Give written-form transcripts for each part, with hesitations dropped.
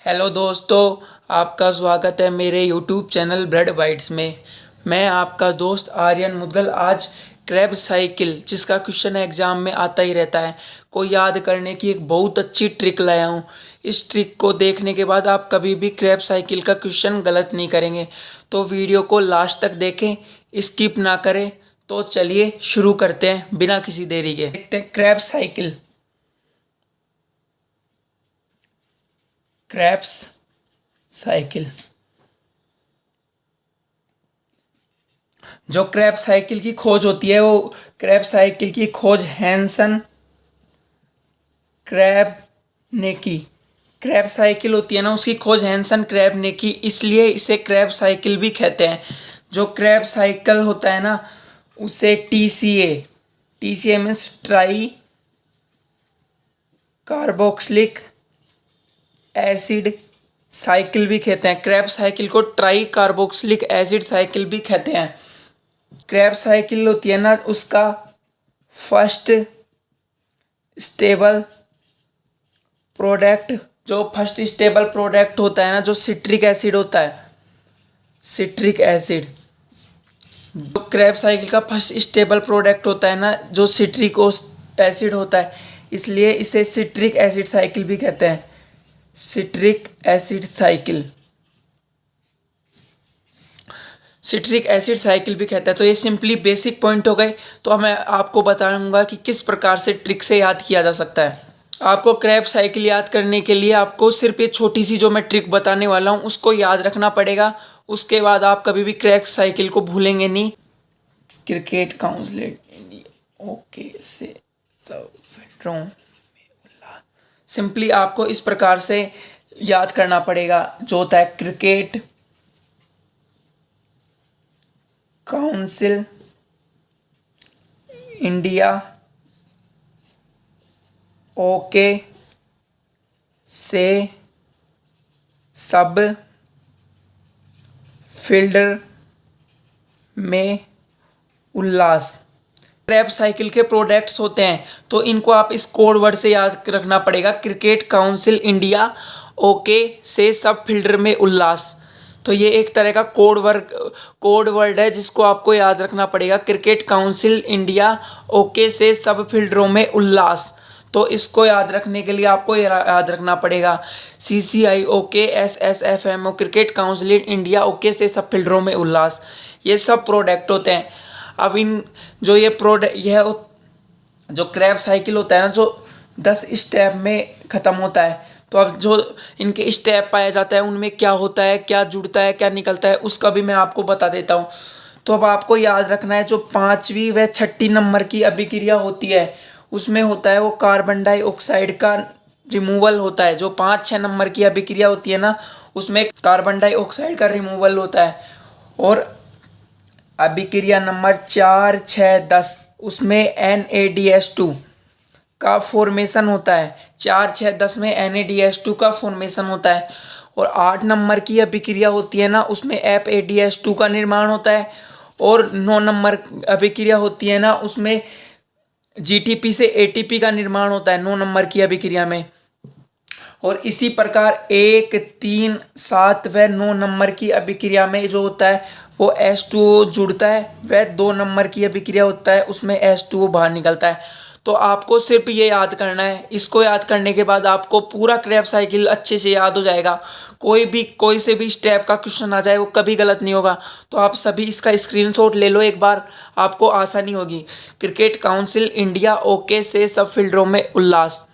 Hello दोस्तों, आपका स्वागत है मेरे यूट्यूब चैनल ब्रेड बाइट्स में। मैं आपका दोस्त आर्यन मुदगल आज क्रैब साइकिल, जिसका क्वेश्चन एग्जाम में आता ही रहता है, को याद करने की एक बहुत अच्छी ट्रिक लाया हूँ। इस ट्रिक को देखने के बाद आप कभी भी क्रैब साइकिल का क्वेश्चन गलत नहीं करेंगे। तो वीडियो को लास्ट तक देखें, स्किप ना करें। तो चलिए शुरू करते हैं बिना किसी देरी के। देखते हैं क्रैब साइकिल। Crabs cycle. जो क्रैब साइकिल की खोज होती है वो क्रैब साइकिल की खोज हैंसन क्रैब ने की। क्रैब साइकिल होती है ना, उसकी खोज हैंसन क्रैब ने की, इसलिए इसे क्रैब साइकिल भी कहते हैं। जो क्रैब साइकिल होता है ना, उसे TCA means try carboxylic acid cycle भी कहते हैं। क्रैब साइकिल को ट्राई कार्बोक्सिलिक एसिड साइकिल भी कहते हैं। क्रैब साइकिल होती है ना, उसका फर्स्ट स्टेबल प्रोडक्ट होता है ना, जो सिट्रिक एसिड होता है। सिट्रिक एसिड जो क्रैब साइकिल का फर्स्ट स्टेबल प्रोडक्ट होता है ना, जो सिट्रिक एसिड होता है, इसलिए इसे सिट्रिक एसिड साइकिल भी कहते हैं। सिट्रिक एसिड साइकिल भी कहता है। तो ये सिंपली बेसिक पॉइंट हो गए। तो अब मैं आपको बताऊंगा कि किस प्रकार से ट्रिक से याद किया जा सकता है। आपको क्रैब साइकिल याद करने के लिए आपको सिर्फ ये छोटी सी जो मैं ट्रिक बताने वाला हूँ उसको याद रखना पड़ेगा। उसके बाद आप कभी भी क्रैब साइकिल को भूलेंगे नहीं। क्रिकेट काउंसिल इंडिया ओके से सब फिल्टरों में सिंपली आपको इस प्रकार से याद करना पड़ेगा। जो होता है क्रिकेट काउंसिल इंडिया ओके से सब फील्डर में उल्लास। क्रैब साइकिल के प्रोडक्ट्स होते हैं, तो इनको आप इस कोड वर्ड से याद रखना पड़ेगा। क्रिकेट काउंसिल इंडिया ओके से सब फील्डर में उल्लास। तो ये एक तरह का कोड वर्ड है जिसको आपको याद रखना पड़ेगा। क्रिकेट काउंसिल इंडिया ओके से सब फील्डरों में उल्लास। तो इसको याद रखने के लिए आपको याद रखना पड़ेगा CCI okay SSFMO cricket council India okay से सब फील्डरों में उल्लास। ये सब प्रोडक्ट होते हैं। अब इन जो ये प्रोडक्ट यह जो क्रैब साइकिल होता है ना, जो 10 स्टेप में ख़त्म होता है। तो अब जो इनके स्टेप पाया जाता है उनमें क्या होता है, क्या जुड़ता है, क्या निकलता है, उसका भी मैं आपको बता देता हूँ। तो अब आपको याद रखना है, जो 5वीं व 6ठी नंबर की अभिक्रिया होती है उसमें होता है वो कार्बन डाइऑक्साइड का रिमूवल होता है। जो 5-6 नंबर की अभिक्रिया होती है ना, उसमें कार्बन डाइऑक्साइड का रिमूवल होता है। और अभिक्रिया नंबर 4, 6, 10 उसमें NADH2 का फॉर्मेशन होता है। 4, 6, 10 में NADH2 का फॉर्मेशन होता है। और 8 नंबर की अभिक्रिया होती है ना, उसमें FADH2 का निर्माण होता है। और 9 नंबर अभिक्रिया होती है ना, उसमें GTP से ATP का निर्माण होता है 9 नंबर की अभिक्रिया में। और इसी प्रकार 1, 3, 7 व 9 नंबर की अभिक्रिया में जो होता है वो H2O जुड़ता है। वह 2 नंबर की अभिक्रिया होता है, उसमें H2O बाहर निकलता है। तो आपको सिर्फ ये याद करना है। इसको याद करने के बाद आपको पूरा क्रैब साइकिल अच्छे से याद हो जाएगा। कोई से भी स्टेप का क्वेश्चन आ जाए वो कभी गलत नहीं होगा। तो आप सभी इसका स्क्रीनशॉट ले लो एक बार, आपको आसानी होगी। क्रिकेट काउंसिल इंडिया ओके से सब फील्डरों में उल्लास।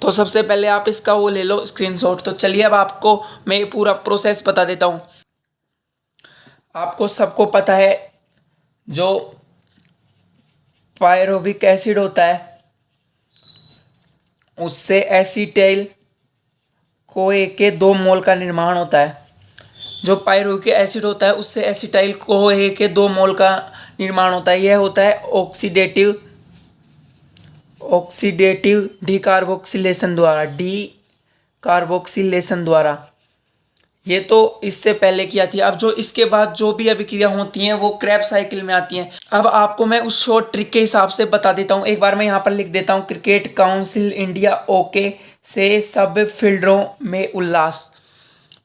तो सबसे पहले आप इसका वो ले लो स्क्रीनशॉट। तो चलिए अब आपको मैं ये पूरा प्रोसेस बता देता हूँ। आपको सबको पता है जो पायरोविक एसिड होता है उससे एसीटाइल कोए के 2 मोल का निर्माण होता है। जो पायरुविक एसिड होता है उससे एसीटाइल कोए के 2 मोल का निर्माण होता है। यह होता है ऑक्सीडेटिव डीकार्बोक्सिलेशन द्वारा। ये तो इससे पहले किया थी। अब जो इसके बाद जो भी अभिक्रिया होती हैं वो क्रैब साइकिल में आती हैं। अब आपको मैं उस शॉर्ट ट्रिक के हिसाब से बता देता हूँ। एक बार मैं यहाँ पर लिख देता हूँ क्रिकेट काउंसिल इंडिया ओके से सब फील्डों में उल्लास।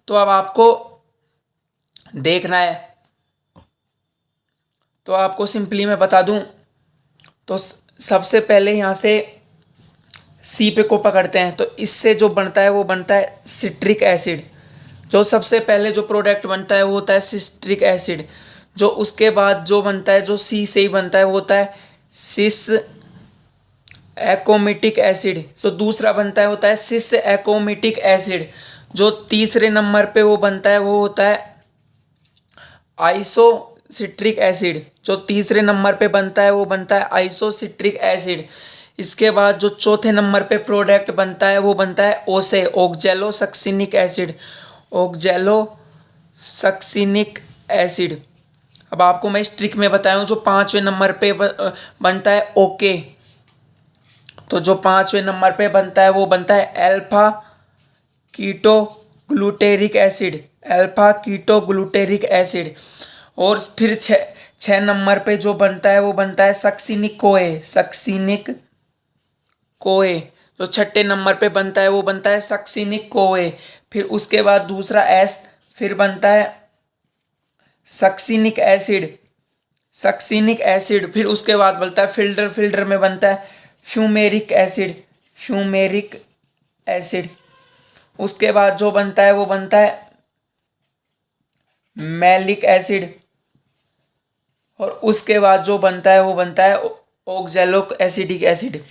तो अब आपको देखना है, तो आपको सिंपली मैं बता दूं, तो सबसे पहले यहाँ से सी पे को पकड़ते हैं, तो इससे जो बनता है वो बनता है सिट्रिक एसिड। जो सबसे पहले जो प्रोडक्ट बनता है वो होता है सिट्रिक एसिड। जो उसके बाद जो बनता है, जो सी से ही बनता है, वो होता है सिस एकोमिटिक एसिड। तो दूसरा बनता है होता है सिस एकोमिटिक एसिड। जो तीसरे नंबर पे वो बनता है वो होता है आइसोसिट्रिक एसिड। जो तीसरे नंबर पे बनता है वो बनता है आइसोसिट्रिक एसिड। इसके बाद जो चौथे नंबर पे प्रोडक्ट बनता है वो बनता है ओसे ऑक्जेलो सक्सिनिक एसिड। ऑक्जेलो succinic acid. अब आपको मैं इस ट्रिक में बताया हूँ, जो पाँचवें नंबर पे बनता है ओके। तो जो पाँचवें नंबर पे बनता है वो बनता है alpha keto glutaric acid. Alpha keto glutaric acid. और फिर छः नंबर पे जो बनता है वो बनता है सक्सिनिक कोए। सक्सिनिक कोए। जो छठे नंबर पे बनता है वो बनता है सक्सिनिक कोए। फिर उसके बाद दूसरा एस, फिर बनता है सक्सिनिक एसिड। Succinic acid. फिर उसके बाद बनता है फिल्टर। फिल्टर में बनता है फ्यूमेरिक एसिड। Fumaric acid. उसके बाद जो बनता है वो बनता है मैलिक एसिड। और उसके बाद जो बनता है वो बनता है ऑक्जेलिक एसिडिक एसिड।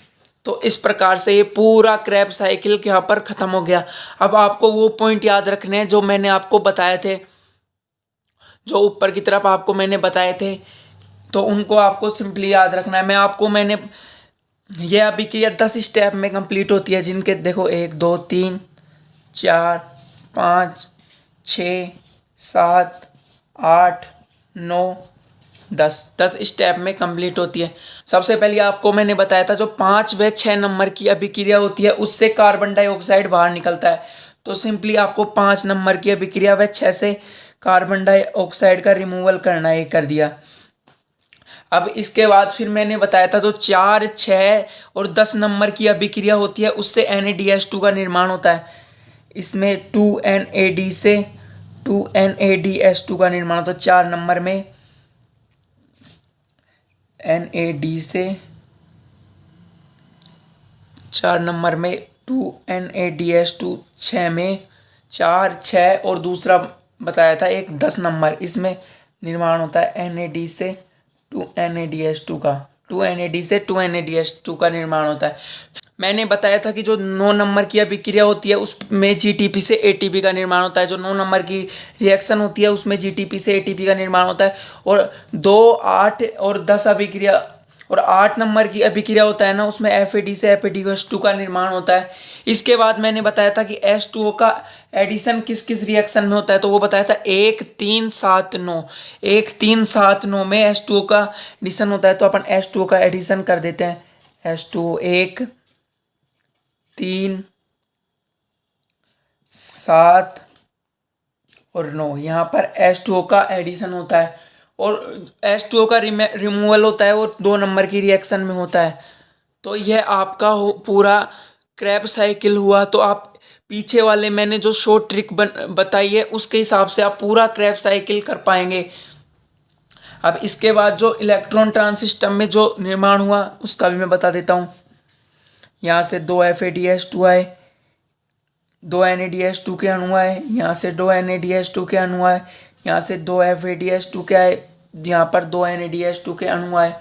तो इस प्रकार से ये पूरा क्रेब्स साइकिल यहाँ पर ख़त्म हो गया। अब आपको वो पॉइंट याद रखने हैं जो मैंने आपको बताए थे, जो ऊपर की तरफ आपको मैंने बताए थे, तो उनको आपको सिंपली याद रखना है। मैंने ये अभिक्रिया 10 स्टेप में कंप्लीट होती है, जिनके देखो 1 2 3 4 5 6 7 8 9 10 स्टेप में कंप्लीट होती है। सबसे पहले आपको मैंने बताया था, जो 5 व 6 नंबर की अभिक्रिया होती है उससे कार्बन डाइऑक्साइड बाहर निकलता है। तो सिंपली आपको 5 नंबर की अभिक्रिया व 6 से कार्बन डाइऑक्साइड का रिमूवल करना है, कर दिया। अब इसके बाद फिर मैंने बताया था, जो 4 6 और 10 नंबर की अभिक्रिया होती है उससे NADH2 का निर्माण होता है। इसमें 2NAD से 2NADH2 का निर्माण होता है। 4 नंबर में NAD से, 4 नंबर में 2NADH2, 6 में 4 6 और दूसरा बताया था एक 10 नंबर, इसमें निर्माण होता है NAD से 2NADH2 का। 2NAD से 2NADH2 का निर्माण होता है। मैंने बताया था कि जो 9 नंबर की अभिक्रिया होती है उसमें GTP से ATP का निर्माण होता है। जो 9 नंबर की रिएक्शन होती है उसमें GTP से ATP का निर्माण होता है। और 2 8 और 10 अभिक्रिया और 8 नंबर की अभिक्रिया होता है ना, उसमें FAD से FADH2 का निर्माण होता है। इसके बाद मैंने बताया था कि H2O का एडिशन किस किस रिएक्शन में होता है, तो वो बताया था 1 3 7 9। 1 3 7 9 में H2O का एडिशन होता है। तो अपन H2O का एडिशन कर देते हैं। H2O 1 3 7 और 9, यहाँ पर H2O का एडिशन होता है। और H2O का रिमूवल होता है वो 2 नंबर की रिएक्शन में होता है। तो यह आपका पूरा क्रैब साइकिल हुआ। तो आप पीछे वाले मैंने जो शॉर्ट ट्रिक बताई है उसके हिसाब से आप पूरा क्रैब साइकिल कर पाएंगे। अब इसके बाद जो इलेक्ट्रॉन ट्रांसिस्टम में जो निर्माण हुआ उसका भी मैं बता देता हूँ। यहाँ से 2 FADH2 आए, 2 NADH2 के अणु आए, यहाँ से 2 NADH2 के अणु आए, यहाँ से 2 FADH2 के आए, यहाँ पर 2 NADH2 के अणु आए।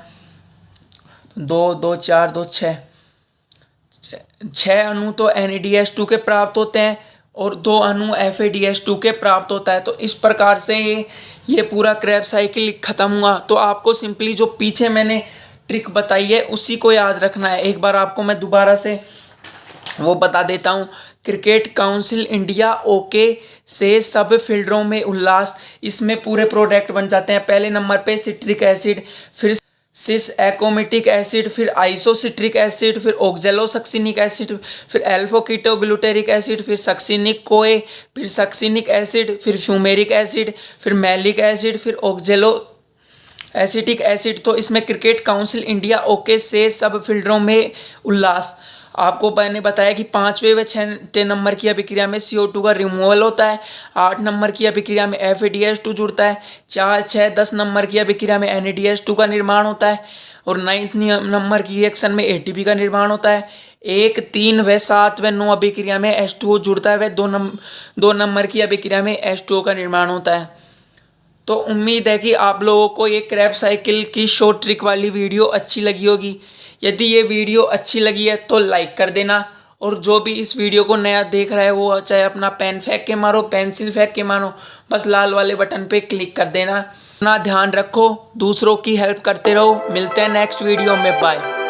2 2 4 2 6 अणु तो NADH2 के प्राप्त होते हैं और 2 अणु FADH2 के प्राप्त होता है। तो इस प्रकार से ये पूरा क्रैब साइकिल खत्म हुआ। तो आपको सिंपली जो पीछे मैंने ट्रिक बताई है उसी को याद रखना है। एक बार आपको मैं दोबारा से वो बता देता हूँ। क्रिकेट काउंसिल इंडिया ओके से सब फील्डरों में उल्लास, इसमें पूरे प्रोडक्ट बन जाते हैं। पहले नंबर पे सिट्रिक एसिड, फिर सिस एकोमिटिक एसिड, फिर आइसोसिट्रिक एसिड, फिर ऑक्जेलोसक्सिनिक एसिड, फिर एल्फोकीटोग्लूटेरिक एसिड, फिर सक्सिनिक कोए, फिर सक्सिनिक एसिड, फिर फ्यूमेरिक एसिड, फिर मैलिक एसिड, फिर ऑक्जेलो एसिटिक एसिड। तो इसमें क्रिकेट काउंसिल इंडिया ओके से सब फील्डरों में उल्लास। आपको मैंने बताया कि 5वें व 6 नंबर की अभिक्रिया में CO2 का रिमूवल होता है। 8 नंबर की अभिक्रिया में FADH2 जुड़ता है। 4, 6, 10 नंबर की अभिक्रिया में NADH2 का निर्माण होता है और 9th नंबर की रिएक्शन में ATP का निर्माण होता है। 1, 3 व 7 व 9 अभिक्रिया में H2O जुड़ता है व 2 नंबर की अभिक्रिया में H2O का निर्माण होता है। तो उम्मीद है कि आप लोगों को ये क्रैब साइकिल की शॉर्ट ट्रिक वाली वीडियो अच्छी लगी होगी। यदि ये वीडियो अच्छी लगी है तो लाइक कर देना, और जो भी इस वीडियो को नया देख रहा है वो चाहे अपना पेन फेंक के मारो, पेंसिल फेंक के मारो, बस लाल वाले बटन पे क्लिक कर देना। अपना ध्यान रखो, दूसरों की हेल्प करते रहो। मिलते हैं नेक्स्ट वीडियो में, बाय।